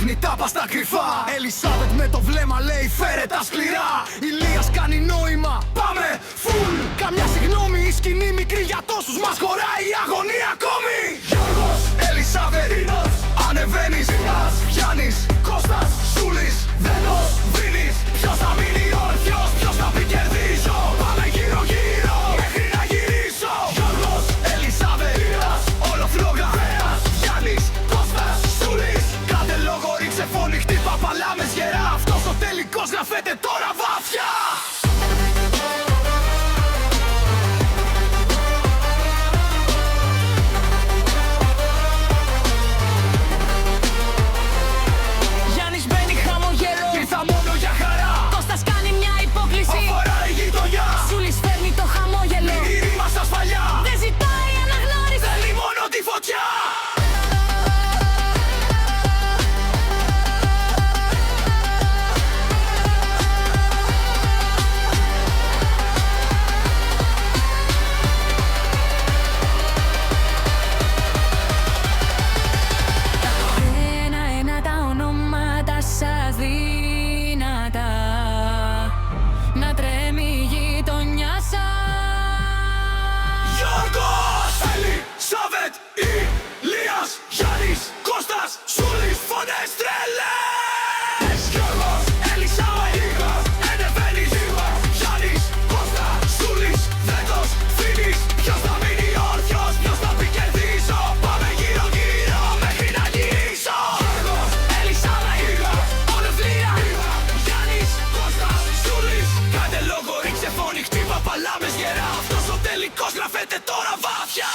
ρίχνει τάπα στα κρυφά. Ελισάβετ με το βλέμμα λέει φέρε τα σκληρά. Ηλίας κάνει νόημα, πάμε φουλ. Καμιά συγγνώμη, η σκηνή μικρή για τόσους μας χωράει η αγωνία ακόμη. Γιώργος, Ελισάβετ, Ίνος, ανεβαίνεις, Ήλιας, Γιάννης, Κώστας, Σούλης, Δένος, Βίνης. Ποιος θα μείνει όρθιος, ποιος θα πει κερδίζω. Πάμε γύρω γύρω μέχρι να γυρίσω. Γιώργος, Ελισάβετ, Ήλιας, όλο φλόγα, Βέας, Γιάννης, Κώστας, Σούλης. Κάντε λόγο, ρίξε φωνή, χτύπα παλάμες γερά. Αυτός ο τελικός γραφέται τώρα βάθια. Να τρέμει η γειτονιά σας. Γιώργος, Ελισάβετ, Ηλίας, Γιάννης, Κώστας, Σούλης. Φωνές τρελές. Γιώργος, Ελισάβετ, Ήλιας, ανεβαίνεις, Ήλιας, Γιάννης, Κώστας, Σούλης. Δέντος, Φίνης. Ποιος θα μείνει όρθιος, ποιος θα πει κερδίζω. Πάμε γύρω γύρω μέχρι να γυρίσω. Γιώργος, Ελισάβετ, Ήλιας, ολοκλήρα, Γιάννης, Κώστας, Σούλης. Κάντε λόγο, ρίξε φωνή, χτύπα παλάμες γερά. Αυτός ο τελικός γραφέται τώρα βάθια.